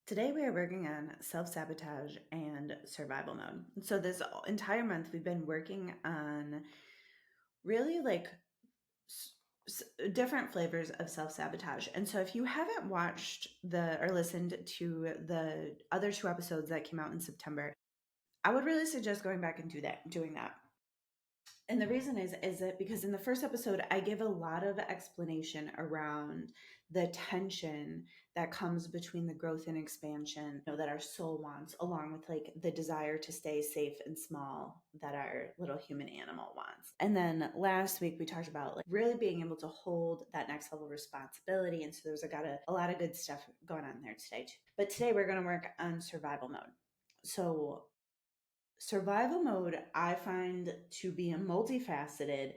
Today we are working on self-sabotage and survival mode. So this entire month we've been working on really s- different flavors of self-sabotage. And so if you haven't watched the or listened to the other two episodes that came out in September, I would really suggest going back and doing that. And the reason is that because in the first episode I give a lot of explanation around the tension that comes between the growth and expansion, that our soul wants, along with like the desire to stay safe and small that our little human animal wants. And then last week we talked about like really being able to hold that next level of responsibility. And so there's a lot of good stuff going on there today too. But today we're going to work on survival mode. So survival mode I find to be a multifaceted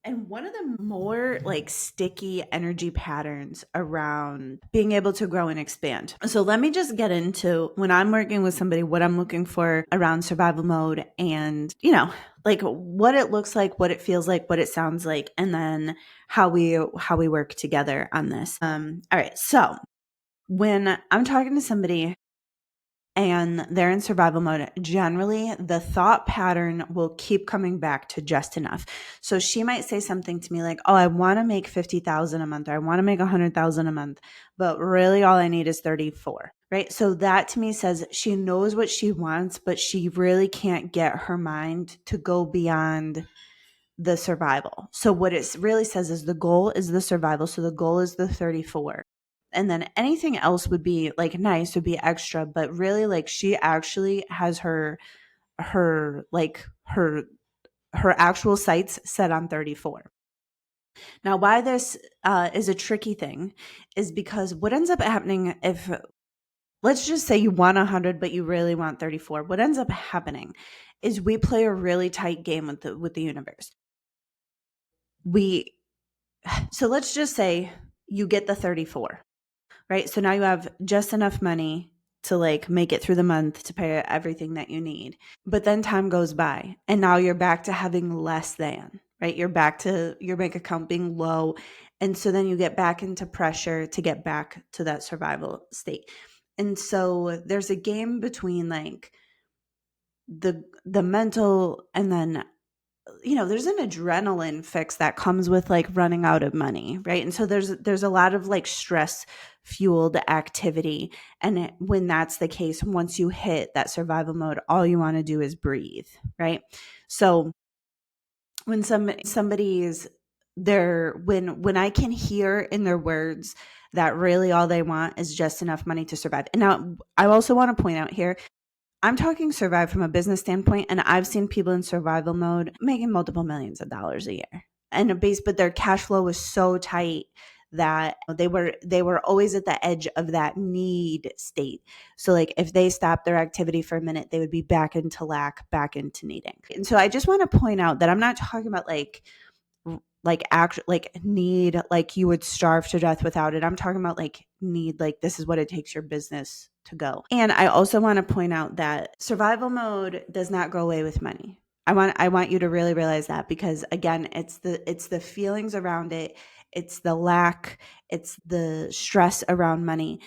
and one of the more like sticky energy patterns around being able to grow and expand. So let me just get into when I'm working with somebody, what I'm looking for around survival mode and, like what it looks like, what it feels like, what it sounds like, and then how we work together on this. All right. So when I'm talking to somebody and they're in survival mode, generally the thought pattern will keep coming back to just enough. So she might say something to me like, "Oh, I want to make 50,000 a month or I want to make 100,000 a month, but really all I need is 34." Right? So that to me says she knows what she wants, but she really can't get her mind to go beyond the survival. So what it really says is the goal is the survival. So the goal is the 34. And then anything else would be like nice, would be extra, but really like she actually has her like her actual sights set on 34. Now, why this is a tricky thing is because what ends up happening if let's just say you want 100 but you really want 34, what ends up happening is we play a really tight game with the universe. We So let's just say you get the 34, right? So now you have just enough money to like make it through the month to pay everything that you need. But then time goes by and now you're back to having less than, right? You're back to your bank account being low. And so then you get back into pressure to get back to that survival state. And so there's a game between like the mental and then there's an adrenaline fix that comes with like running out of money, right? And so there's a lot of like stress fueled activity, and when that's the case, once you hit that survival mode, all you want to do is breathe, right? So when somebody's there, when I can hear in their words that really all they want is just enough money to survive. And now I also want to point out here, I'm talking survive from a business standpoint, and I've seen people in survival mode making multiple millions of dollars a year. And but their cash flow was so tight that they were always at the edge of that need state. So like if they stopped their activity for a minute, they would be back into lack, back into needing. And so I just want to point out that I'm not talking about like act like need like you would starve to death without it. I'm talking about like need like this is what it takes your business to go. And I also want to point out that survival mode does not go away with money. I want you to really realize that, because again, it's the feelings around it, it's the lack, it's the stress around money,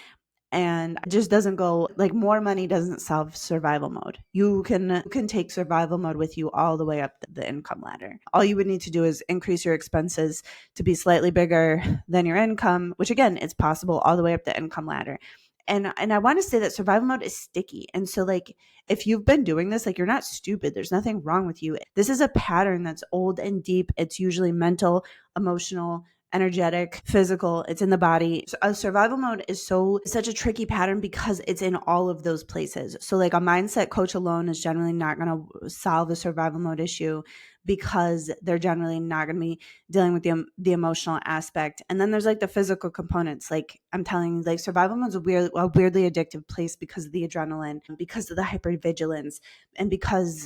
and it just doesn't go like more money doesn't solve survival mode. You can take survival mode with you all the way up the income ladder. All you would need to do is increase your expenses to be slightly bigger than your income, which again, it's possible all the way up the income ladder. And I want to say that survival mode is sticky. And so like if you've been doing this, like you're not stupid. There's nothing wrong with you. This is a pattern that's old and deep. It's usually mental, emotional, energetic, physical, it's in the body. So a survival mode is such a tricky pattern because it's in all of those places. So like a mindset coach alone is generally not going to solve a survival mode issue, because they're generally not going to be dealing with the emotional aspect. And then there's like the physical components. Like I'm telling you, like survival mode is a weirdly addictive place because of the adrenaline, because of the hypervigilance, and because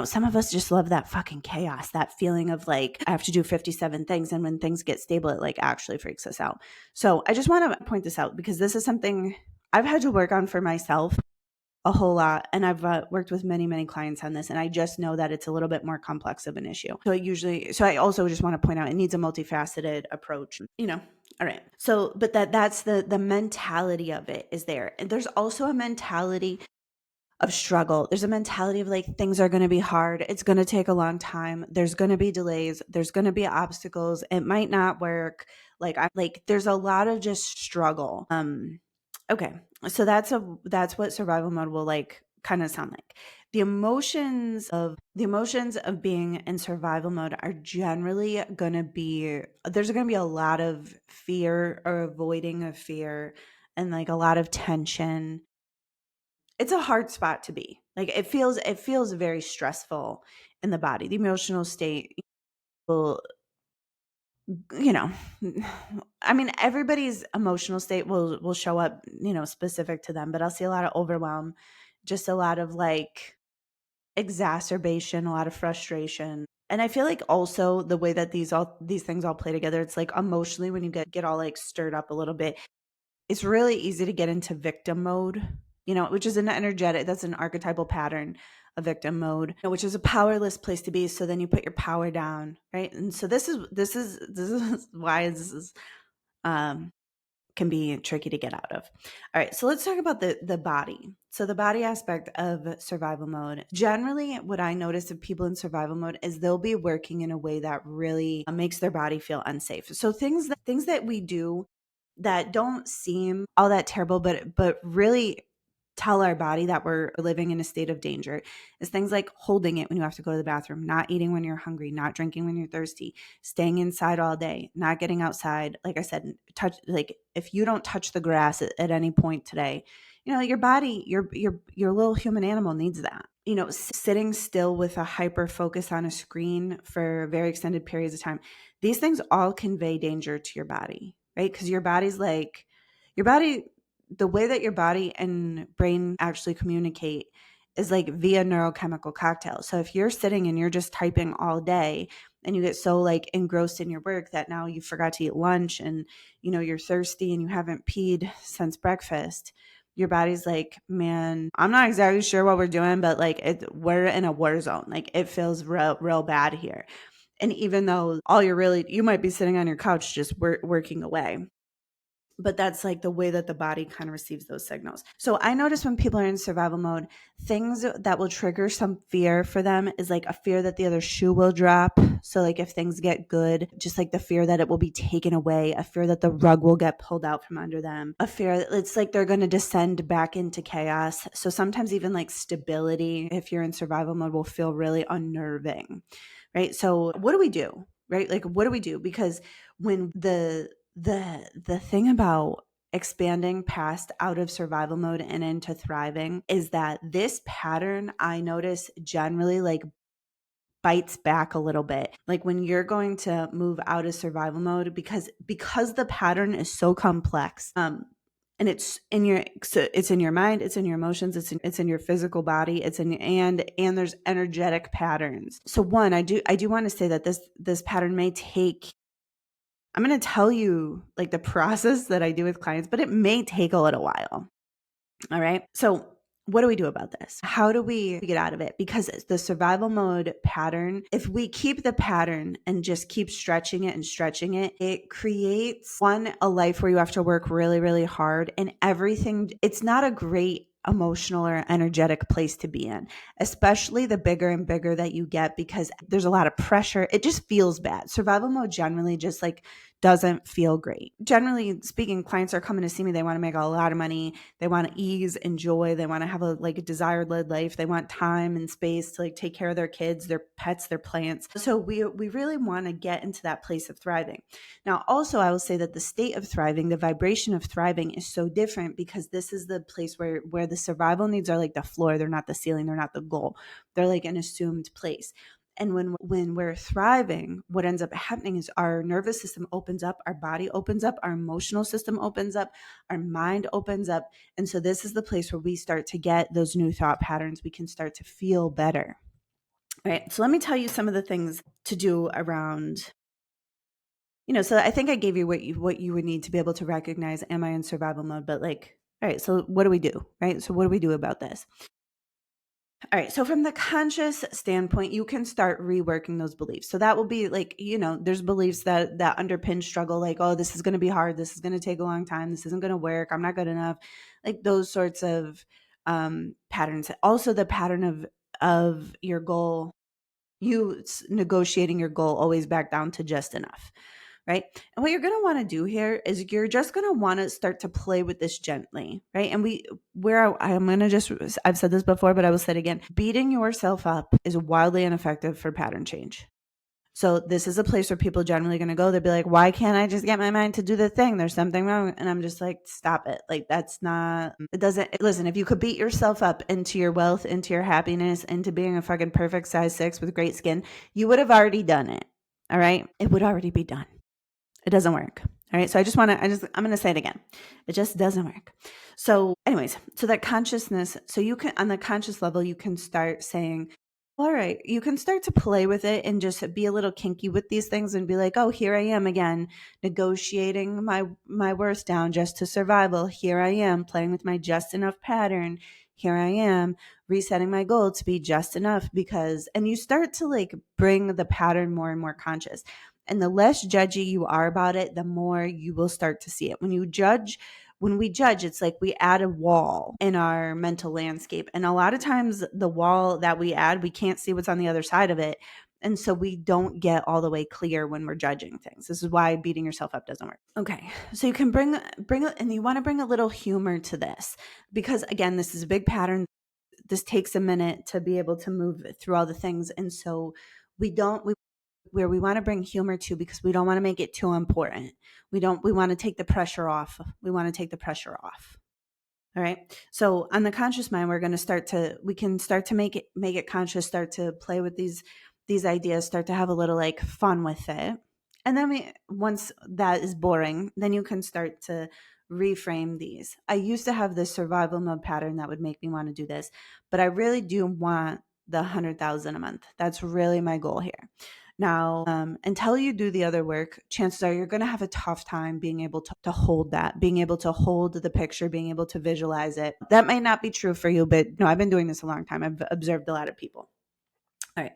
some of us just love that fucking chaos, that feeling of like, I have to do 57 things. And when things get stable, it like actually freaks us out. So I just want to point this out because this is something I've had to work on for myself. a whole lot. And I've worked with many, many clients on this. And I just know that it's a little bit more complex of an issue. So I also just want to point out it needs a multifaceted approach, you know. All right. So, but that's the mentality of it is there. And there's also a mentality of struggle. There's a mentality of like things are going to be hard. It's going to take a long time. There's going to be delays. There's going to be obstacles. It might not work. There's a lot of just struggle. Okay. So that's what survival mode will like kind of sound like. The emotions of being in survival mode are generally going to be there's going to be a lot of fear or avoiding of fear and like a lot of tension. It's a hard spot to be. Like it feels very stressful in the body. The emotional state will, you know, I mean everybody's emotional state will show up, specific to them, but I'll see a lot of overwhelm, just a lot of like exacerbation, a lot of frustration. And I feel like also the way that these things all play together, it's like emotionally when you get all like stirred up a little bit, it's really easy to get into victim mode, which is that's an archetypal pattern of victim mode, which is a powerless place to be. So then you put your power down, right? And so this is why this is um can be tricky to get out of. All right, so let's talk about the body. So the body aspect of survival mode. Generally, what I notice of people in survival mode is they'll be working in a way that really makes their body feel unsafe. So things that we do that don't seem all that terrible, but really tell our body that we're living in a state of danger is things like holding it when you have to go to the bathroom, not eating when you're hungry, not drinking when you're thirsty, staying inside all day, not getting outside. Like I said, if you don't touch the grass at any point today, your body, your little human animal needs that. Sitting still with a hyper focus on a screen for very extended periods of time. These things all convey danger to your body, right? Because your body, the way that your body and brain actually communicate is like via neurochemical cocktail. So if you're sitting and you're just typing all day and you get so like engrossed in your work that now you forgot to eat lunch and you're thirsty and you haven't peed since breakfast, your body's like, man, I'm not exactly sure what we're doing, but like we're in a war zone. Like it feels real bad here. And even though you might be sitting on your couch just working away, but that's like the way that the body kind of receives those signals. So I notice when people are in survival mode, things that will trigger some fear for them is like a fear that the other shoe will drop. So like if things get good, just like the fear that it will be taken away, a fear that the rug will get pulled out from under them, a fear that it's like they're going to descend back into chaos. So sometimes even like stability, if you're in survival mode, will feel really unnerving, right? So what do we do? Right? Like what do we do? Because when the thing about expanding past out of survival mode and into thriving is that this pattern I notice generally like bites back a little bit. Like when you're going to move out of survival mode because the pattern is so complex. And it's in your mind, it's in your emotions, it's in your physical body, and there's energetic patterns. So one, I do want to say that this pattern may take I'm going to tell you like the process that I do with clients, but it may take a little while. All right. So, what do we do about this? How do we get out of it? Because the survival mode pattern, if we keep the pattern and just keep stretching it, it creates a life where you have to work really, really hard and everything. It's not a great emotional or energetic place to be in, especially the bigger and bigger that you get because there's a lot of pressure. It just feels bad. Survival mode generally just like doesn't feel great. Generally speaking, clients are coming to see me. They want to make a lot of money. They want to ease and joy. They want to have a desired led life. They want time and space to like take care of their kids, their pets, their plants. So we really want to get into that place of thriving. Now, also, I will say that the state of thriving, the vibration of thriving is so different because this is the place where the survival needs are like the floor. They're not the ceiling. They're not the goal. They're like an assumed place. And when we're thriving, what ends up happening is our nervous system opens up, our body opens up, our emotional system opens up, our mind opens up. And so this is the place where we start to get those new thought patterns. We can start to feel better. All right. So let me tell you some of the things to do around, so I think I gave you what you would need to be able to recognize, am I in survival mode? But like, All right, so what do we do? Right? So what do we do about this? All right. So from the conscious standpoint, you can start reworking those beliefs. So that will be like, there's beliefs that underpin struggle, like, oh, this is going to be hard. This is going to take a long time. This isn't going to work. I'm not good enough. Like those sorts of patterns. Also, the pattern of your goal, negotiating your goal always back down to just enough. Right. And what you're going to want to do here is you're just going to want to start to play with this gently. Right. And I'm going to I've said this before, but I will say it again. Beating yourself up is wildly ineffective for pattern change. So this is a place where people generally going to go. They'll be like, why can't I just get my mind to do the thing? There's something wrong. And I'm just like, stop it. Like, that's not, it doesn't, listen, if you could beat yourself up into your wealth, into your happiness, into being a fucking perfect size 6 with great skin, you would have already done it. All right. It would already be done. It doesn't work. All right. So I'm going to say it again. It just doesn't work. So anyways, so that consciousness, so you can, on the conscious level, you can start saying, all right, you can start to play with it and just be a little kinky with these things and be like, oh, here I am again, negotiating my worth down just to survival. Here I am playing with my just enough pattern. Here I am resetting my goal to be just enough and you start to like bring the pattern more and more conscious. And the less judgy you are about it, the more you will start to see it. When we judge, it's like we add a wall in our mental landscape. And a lot of times the wall that we add, we can't see what's on the other side of it. And so we don't get all the way clear when we're judging things. This is why beating yourself up doesn't work. Okay. So you can and you want to bring a little humor to this because again, this is a big pattern. This takes a minute to be able to move through all the things. And so we want to bring humor to because we don't want to make it too important. We want to take the pressure off. All right. So on the conscious mind, we can start to make it conscious, start to play with these ideas, start to have a little like fun with it. And then once that is boring, then you can start to reframe these. I used to have this survival mode pattern that would make me want to do this, but I really do want the 100,000 a month. That's really my goal here. Now, until you do the other work, chances are you're going to have a tough time being able to hold that, being able to hold the picture, being able to visualize it. That might not be true for you, but no, I've been doing this a long time. I've observed a lot of people. All right.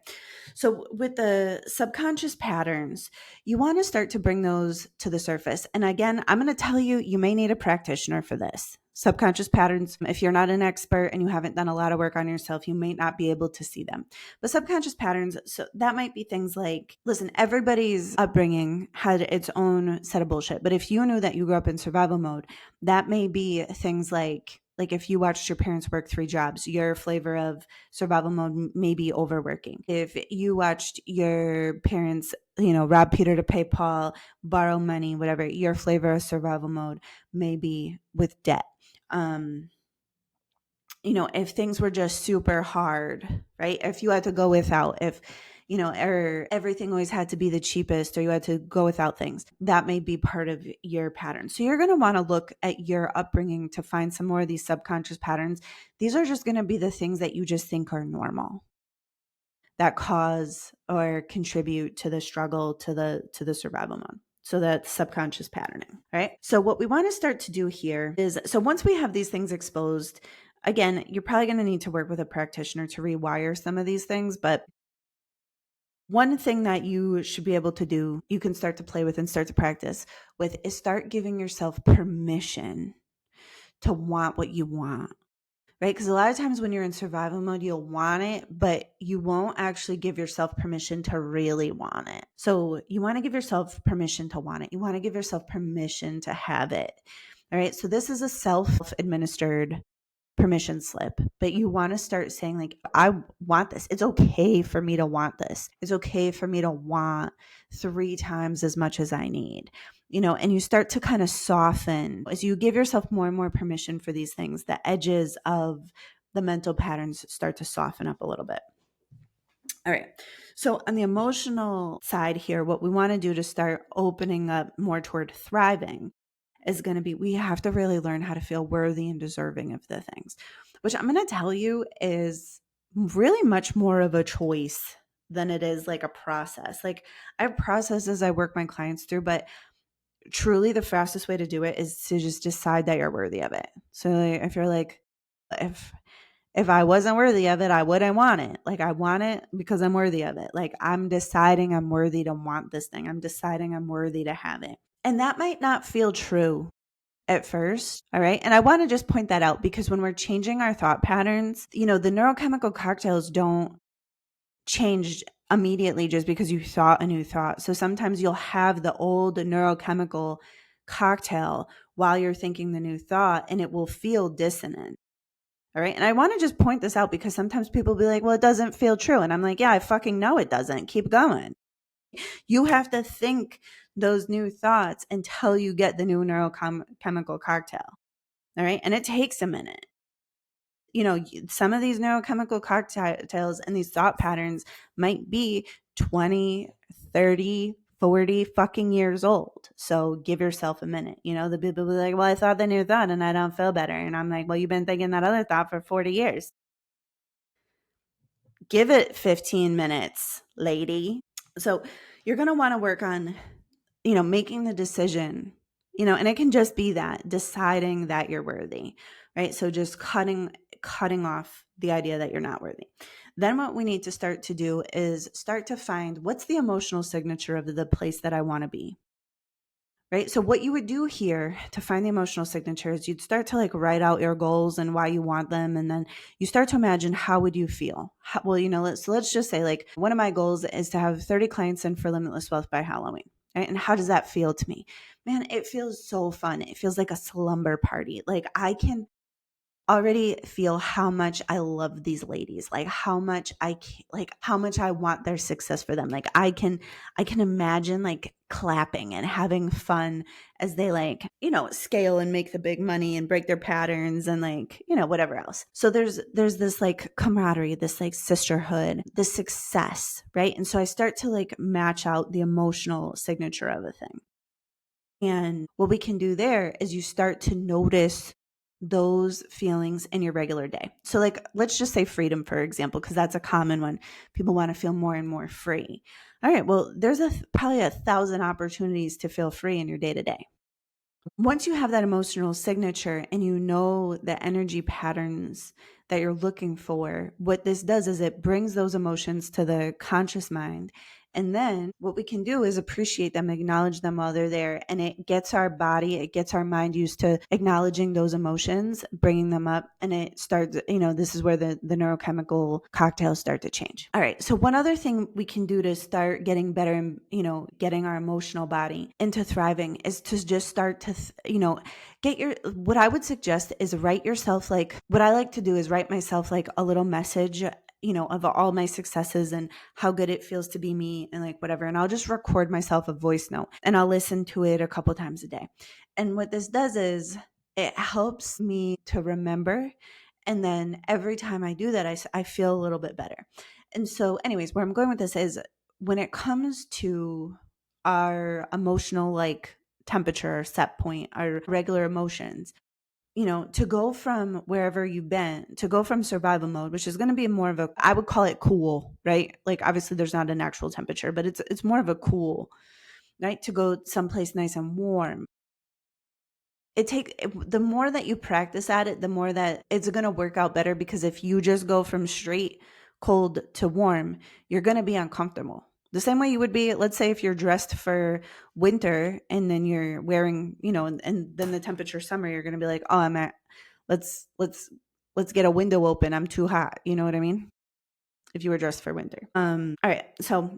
So with the subconscious patterns, you want to start to bring those to the surface. And again, I'm going to tell you, you may need a practitioner for this. Subconscious patterns, if you're not an expert and you haven't done a lot of work on yourself, you may not be able to see them. But subconscious patterns, so that might be things like, listen, everybody's upbringing had its own set of bullshit. But if you knew that you grew up in survival mode, that may be things like if you watched your parents work 3 jobs, your flavor of survival mode may be overworking. If you watched your parents, rob Peter to pay Paul, borrow money, whatever, your flavor of survival mode may be with debt. If things were just super hard, right? If you had to go without, if or everything always had to be the cheapest, or you had to go without things, that may be part of your pattern. So you're going to want to look at your upbringing to find some more of these subconscious patterns. These are just going to be the things that you just think are normal, that cause or contribute to the struggle, to the survival mode. So that's subconscious patterning, right? So what we want to start to do here is, so once we have these things exposed, again, you're probably going to need to work with a practitioner to rewire some of these things. But one thing that you should be able to do, you can start to play with and start to practice with, is start giving yourself permission to want what you want. Right? Because a lot of times when you're in survival mode, you'll want it, but you won't actually give yourself permission to really want it. So you want to give yourself permission to want it. You want to give yourself permission to have it. All right. So this is a self-administered permission slip, but you want to start saying like, I want this. It's okay for me to want this. It's okay for me to want 3 times as much as I need, and you start to kind of soften as you give yourself more and more permission for these things. The edges of the mental patterns start to soften up a little bit. All right. So on the emotional side here, what we want to do to start opening up more toward thriving is going to be, we have to really learn how to feel worthy and deserving of the things, which I'm going to tell you is really much more of a choice than it is like a process. Like I have processes I work my clients through, but truly the fastest way to do it is to just decide that you're worthy of it. So like, if you're like, if if I wasn't worthy of it, I wouldn't want it. Like I want it because I'm worthy of it. Like I'm deciding I'm worthy to want this thing. I'm deciding I'm worthy to have it. And that might not feel true at first. All right. And I want to just point that out because when we're changing our thought patterns, the neurochemical cocktails don't change immediately just because you thought a new thought. So sometimes you'll have the old neurochemical cocktail while you're thinking the new thought and it will feel dissonant. All right. And I want to just point this out because sometimes people be like, well, it doesn't feel true. And I'm like, yeah, I fucking know it doesn't. Keep going. You have to think those new thoughts until you get the new neurochemical cocktail. All right. And it takes a minute. Some of these neurochemical cocktails and these thought patterns might be 20, 30, 40 fucking years old. So give yourself a minute. The people be like, well, I thought the new thought and I don't feel better. And I'm like, well, you've been thinking that other thought for 40 years. Give it 15 minutes, lady. So you're going to want to work on, making the decision, and it can just be that deciding that you're worthy, right? So just cutting off the idea that you're not worthy. Then what we need to start to do is start to find what's the emotional signature of the place that I want to be. Right. So what you would do here to find the emotional signatures, you'd start to like write out your goals and why you want them. And then you start to imagine how would you feel? Let's just say like one of my goals is to have 30 clients in for Limitless Wealth by Halloween. Right. And how does that feel to me? Man, it feels so fun. It feels like a slumber party. Like I can already feel how much I love these ladies, like how much I want their success for them. Like I can imagine like clapping and having fun as they scale and make the big money and break their patterns and whatever else. So there's this like camaraderie, this like sisterhood, this success, right? And so I start to like match out the emotional signature of a thing. And what we can do there is you start to notice those feelings in your regular day. So, like, let's just say freedom, for example, because that's a common one. People want to feel more and more free. All right, well, there's probably 1,000 opportunities to feel free in your day to day. Once you have that emotional signature and you know the energy patterns that you're looking for, what this does is it brings those emotions to the conscious mind. And then what we can do is appreciate them, acknowledge them while they're there. And it gets our body, it gets our mind used to acknowledging those emotions, bringing them up. And it starts, this is where the neurochemical cocktails start to change. All right. So one other thing we can do to start getting better and, getting our emotional body into thriving is to just start to, what I would suggest is write yourself, like what I like to do is write myself like a little message, of all my successes and how good it feels to be me and like whatever. And I'll just record myself a voice note and I'll listen to it a couple times a day. And what this does is it helps me to remember. And then every time I do that, I feel a little bit better. And so, anyways, where I'm going with this is when it comes to our emotional like temperature or set point, our regular emotions, to go from wherever you've been, to go from survival mode, which is going to be more of a, I would call it cool, right? Like obviously there's not an actual temperature, but it's more of a cool, right? To go someplace nice and warm. The more that you practice at it, the more that it's going to work out better, because if you just go from straight cold to warm, you're going to be uncomfortable. The same way you would be, let's say if you're dressed for winter and then you're wearing, and then the temperature summer, you're going to be like, oh, let's get a window open. I'm too hot. You know what I mean? If you were dressed for winter. All right. So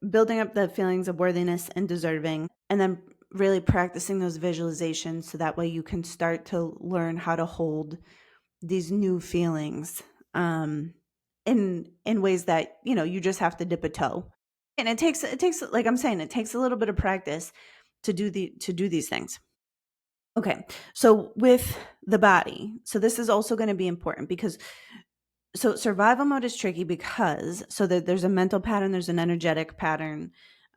building up the feelings of worthiness and deserving, and then really practicing those visualizations so that way you can start to learn how to hold these new feelings in ways that, you just have to dip a toe. And it takes like I'm saying, it takes a little bit of practice to do these things. Okay. So with the body, so this is also going to be important because survival mode is tricky because there's a mental pattern, there's an energetic pattern.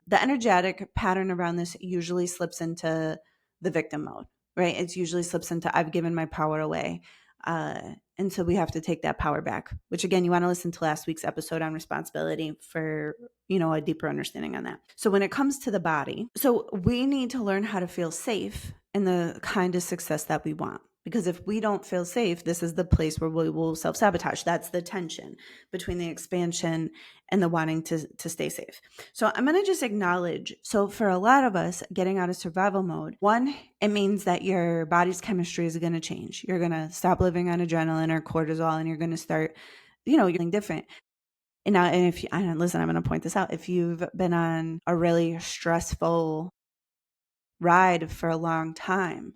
The energetic pattern around this usually slips into the victim mode, right? It's usually slips into I've given my power away. Uh, and so we have to take that power back, which again, you want to listen to last week's episode on responsibility for, a deeper understanding on that. So when it comes to the body, so we need to learn how to feel safe in the kind of success that we want. Because if we don't feel safe, this is the place where we will self-sabotage. That's the tension between the expansion and the wanting to stay safe. So I'm going to just acknowledge. So for a lot of us, getting out of survival mode, one, it means that your body's chemistry is going to change. You're going to stop living on adrenaline or cortisol, and you're going to start, you're feeling different. And now, and if you, listen, I'm going to point this out. If you've been on a really stressful ride for a long time,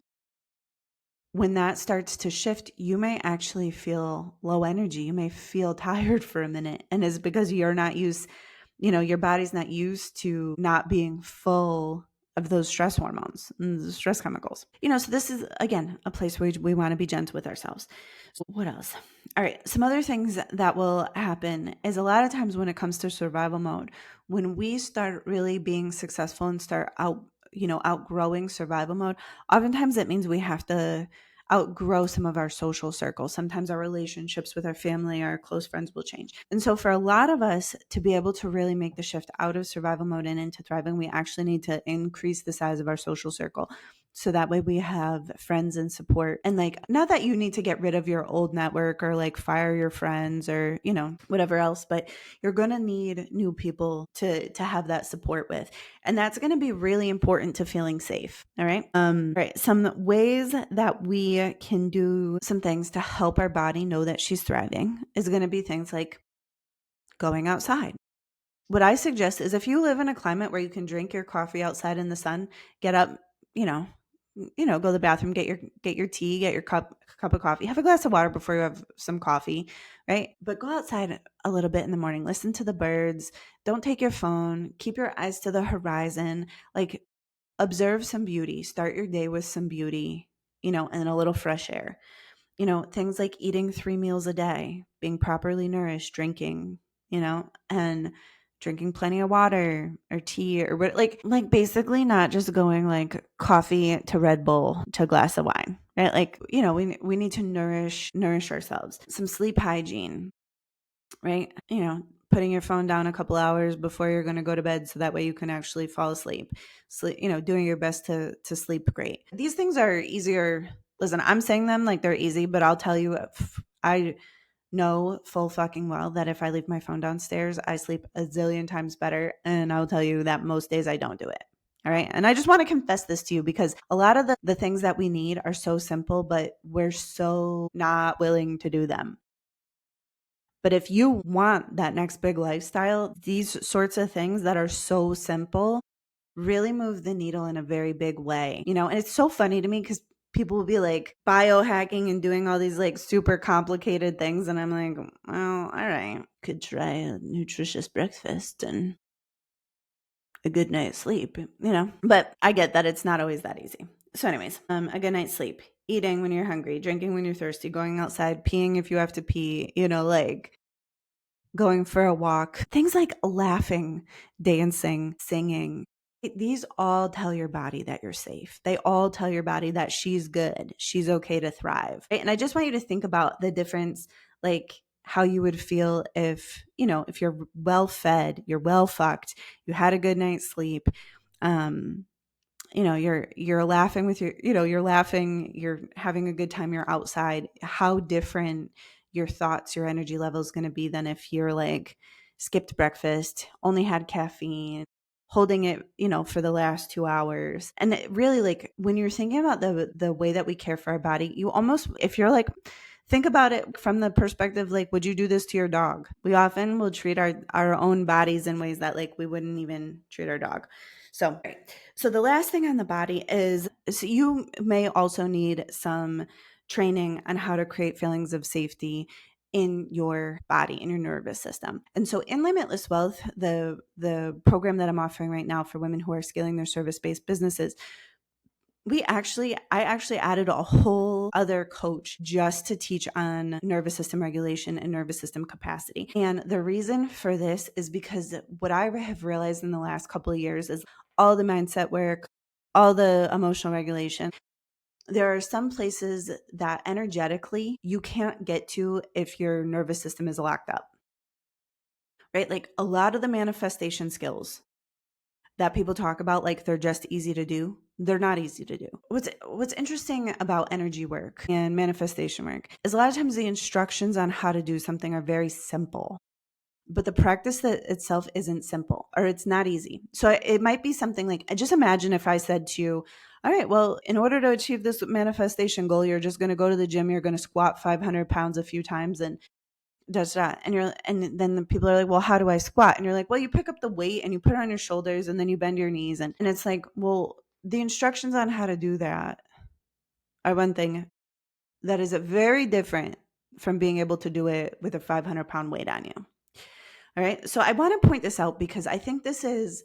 when that starts to shift, you may actually feel low energy. You may feel tired for a minute. And it's because you're not used, your body's not used to not being full of those stress hormones and the stress chemicals. So this is, again, a place where we want to be gentle with ourselves. So what else? All right. Some other things that will happen is a lot of times when it comes to survival mode, when we start really being successful and start outgrowing survival mode, oftentimes it means we have to outgrow some of our social circles. Sometimes our relationships with our family, our close friends will change. And so for a lot of us to be able to really make the shift out of survival mode and into thriving, we actually need to increase the size of our social circle. So that way we have friends and support. And not that you need to get rid of your old network or fire your friends or, whatever else, but you're going to need new people to have that support with. And that's going to be really important to feeling safe. All right. Right. Some ways that we can do some things to help our body know that she's thriving is going to be things like going outside. What I suggest is if you live in a climate where you can drink your coffee outside in the sun, get up, go to the bathroom, get your tea, get your cup of coffee, have a glass of water before you have some coffee, right? But go outside a little bit in the morning, listen to the birds, don't take your phone, keep your eyes to the horizon, observe some beauty, start your day with some beauty, and a little fresh air. Things like eating 3 meals a day, being properly nourished, drinking, and drinking plenty of water or tea or what, basically not just going coffee to Red Bull to a glass of wine, right? We need to nourish ourselves. Some sleep hygiene, right? Putting your phone down a couple hours before you're going to go to bed so that way you can actually fall asleep. Sleep, doing your best to sleep great. These things are easier. Listen, I'm saying them like they're easy, but I'll tell you, I know full fucking well that if I leave my phone downstairs, I sleep a zillion times better. And I'll tell you that most days I don't do it. All right. And I just want to confess this to you because a lot of the things that we need are so simple, but we're so not willing to do them. But if you want that next big lifestyle, these sorts of things that are so simple really move the needle in a very big way. And it's so funny to me because people will be biohacking and doing all these super complicated things. And I'm like, well, all right, could try a nutritious breakfast and a good night's sleep, but I get that it's not always that easy. So anyways, a good night's sleep, eating when you're hungry, drinking when you're thirsty, going outside, peeing if you have to pee, going for a walk, things like laughing, dancing, singing. These all tell your body that you're safe. They all tell your body that she's good. She's okay to thrive. Right? And I just want you to think about the difference, how you would feel if, if you're well fed, you're well fucked, you had a good night's sleep, you're laughing with you're laughing, you're having a good time, you're outside, how different your thoughts, your energy level is going to be than if you're skipped breakfast, only had caffeine, holding it, for the last 2 hours. And it really when you're thinking about the way that we care for our body, you almost, if you're think about it from the perspective, would you do this to your dog? We often will treat our own bodies in ways that we wouldn't even treat our dog. So the last thing on the body is, so you may also need some training on how to create feelings of safety in your body, in your nervous system. And so in Limitless Wealth, the program that I'm offering right now for women who are scaling their service-based businesses, I actually added a whole other coach just to teach on nervous system regulation and nervous system capacity. And the reason for this is because what I have realized in the last couple of years is all the mindset work, all the emotional regulation, There are some places that energetically you can't get to if your nervous system is locked up, right? Like a lot of the manifestation skills that people talk about, like they're just easy to do. They're not easy to do. What's interesting about energy work and manifestation work is a lot of times the instructions on how to do something are very simple, but the practice that itself isn't simple or it's not easy. So it might be something like, just imagine if I said to you, all right, well, in order to achieve this manifestation goal, you're just going to go to the gym, you're going to squat 500 pounds a few times and does that. And then the people are like, well, how do I squat? And you're like, well, you pick up the weight and you put it on your shoulders and then you bend your knees. And it's like, well, the instructions on how to do that are one thing that is very different from being able to do it with a 500-pound weight on you. All right. So I want to point this out because I think this is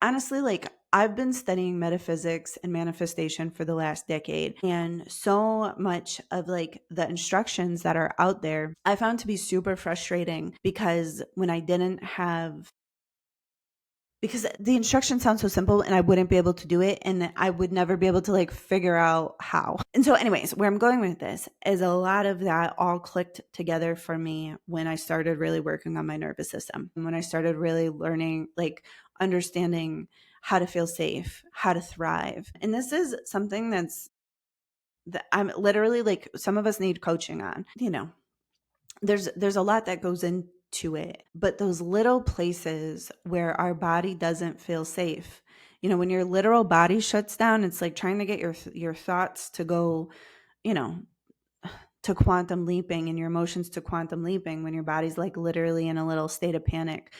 honestly, like, I've been studying metaphysics and manifestation for the last decade, and so much of like the instructions that are out there I found to be super frustrating because when I didn't have because the instructions sound so simple and I wouldn't be able to do it and I would never be able to like figure out how. And so anyways, where I'm going with this is a lot of that all clicked together for me when I started really working on my nervous system. And when I started really learning, like understanding how to feel safe, how to thrive. And this is something that I'm literally like some of us need coaching on, there's a lot that goes into it, but those little places where our body doesn't feel safe, when your literal body shuts down, it's like trying to get your thoughts to go, you know to quantum leaping and your emotions to quantum leaping when your body's like literally in a little state of panic.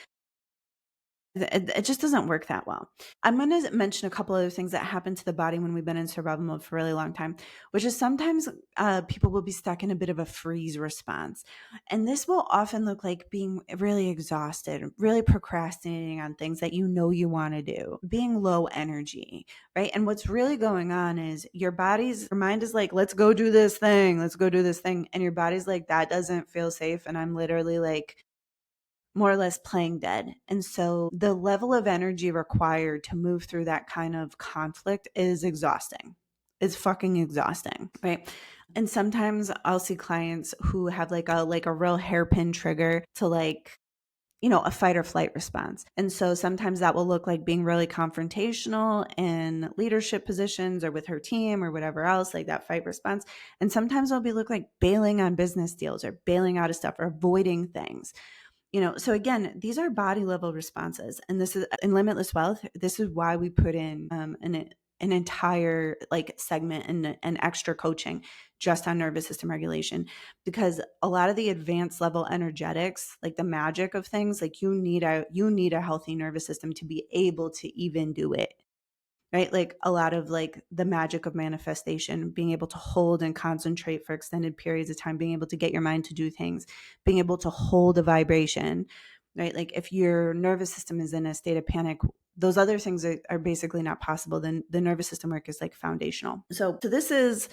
It just doesn't work that well. I'm going to mention a couple other things that happen to the body when we've been in survival mode for a really long time, which is sometimes people will be stuck in a bit of a freeze response. And this will often look like being really exhausted, really procrastinating on things that you want to do, being low energy, right? And what's really going on is your mind is like, let's go do this thing, let's go do this thing. And your body's like, that doesn't feel safe. And I'm literally like, more or less playing dead. And so the level of energy required to move through that kind of conflict is exhausting. It's fucking exhausting, right? And sometimes I'll see clients who have like a real hairpin trigger to like a fight or flight response. And so sometimes that will look like being really confrontational in leadership positions or with her team or whatever else, like that fight response. And sometimes it'll look like bailing on business deals or bailing out of stuff or avoiding things. So again, these are body level responses, and this is in Limitless Wealth. This is why we put in an entire like segment and extra coaching just on nervous system regulation, because a lot of the advanced level energetics, like the magic of things, like you need a healthy nervous system to be able to even do it. Right? Like a lot of like the magic of manifestation, being able to hold and concentrate for extended periods of time, being able to get your mind to do things, being able to hold a vibration, right? Like if your nervous system is in a state of panic, those other things are basically not possible. Then the nervous system work is like foundational. So this is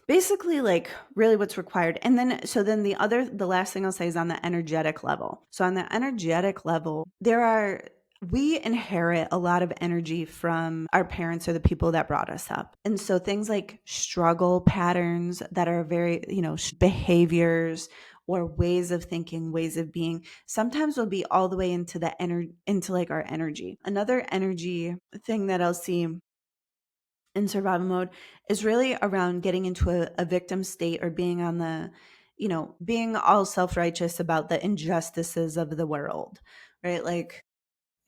basically like really what's required. And then the last thing I'll say is on the energetic level. So on the energetic level, we inherit a lot of energy from our parents or the people that brought us up. And so things like struggle patterns that are very, behaviors or ways of thinking, ways of being, sometimes will be all the way into into like our energy. Another energy thing that I'll see in survival mode is really around getting into a victim state or being on being all self-righteous about the injustices of the world, right? Like,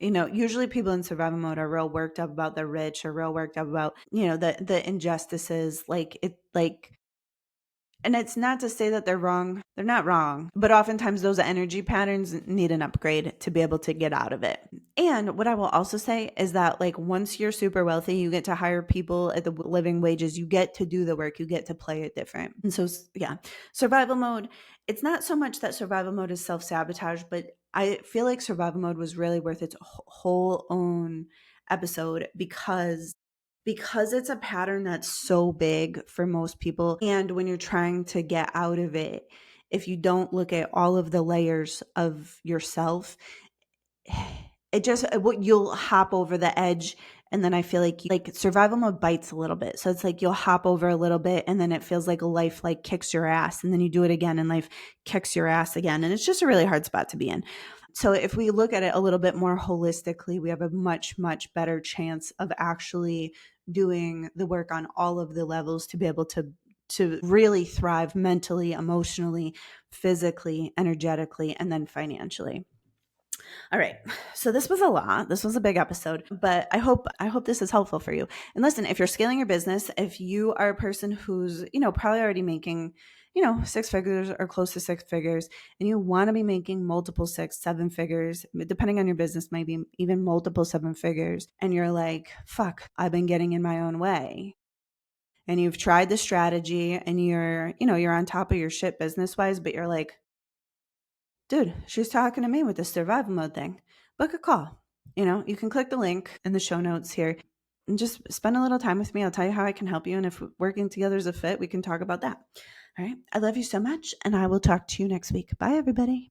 usually people in survival mode are real worked up about the rich or real worked up about, the injustices, and it's not to say that they're wrong. They're not wrong. But oftentimes those energy patterns need an upgrade to be able to get out of it. And what I will also say is that like once you're super wealthy, you get to hire people at the living wages. You get to do the work. You get to play it different. And so, yeah, survival mode, it's not so much that survival mode is self-sabotage, but I feel like survival mode was really worth its whole own episode because it's a pattern that's so big for most people. And when you're trying to get out of it, if you don't look at all of the layers of yourself, you'll hop over the edge And then I feel like survival mode bites a little bit. So it's like you'll hop over a little bit and then it feels like life like kicks your ass. And then you do it again and life kicks your ass again. And it's just a really hard spot to be in. So if we look at it a little bit more holistically, we have a much, much better chance of actually doing the work on all of the levels to be able to really thrive mentally, emotionally, physically, energetically, and then financially. All right. So this was a lot. This was a big episode, but I hope this is helpful for you. And listen, if you're scaling your business, if you are a person who's, probably already making, six figures or close to six figures, and you want to be making multiple six, seven figures, depending on your business, maybe even multiple seven figures, and you're like, fuck, I've been getting in my own way. And you've tried the strategy and you're on top of your shit business wise, but you're like, dude, she's talking to me with the survival mode thing. Book a call. You can click the link in the show notes here and just spend a little time with me. I'll tell you how I can help you. And if working together is a fit, we can talk about that. All right. I love you so much. And I will talk to you next week. Bye, everybody.